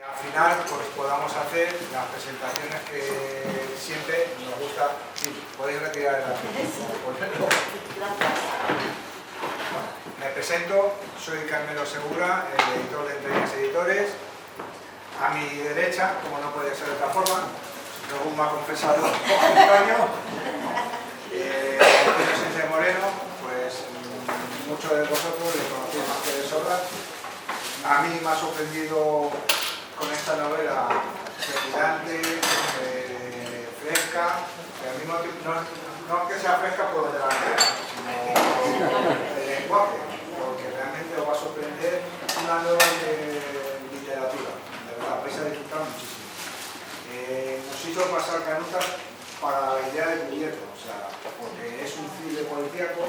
Al final pues podamos hacer las presentaciones que siempre nos gusta. Sí, podéis retirar el ponerlo. Bueno, me presento, soy Carmelo Segura, el editor de Entre Líneas Editores. A mi derecha, como no puede ser de otra forma, según me ha confesado Antonio, Sánchez Moreno, pues muchos de vosotros le conocéis más que de sobra. A mí me ha sorprendido con esta novela trepidante, fresca, que al mismo tiempo no es que sea fresca por lo de la novela, sino el lenguaje, porque realmente os va a sorprender una nueva literatura, de verdad, vais a disfrutar muchísimo. Nos hizo pasar canutas para la idea de cubierto, o sea, porque es un thriller policíaco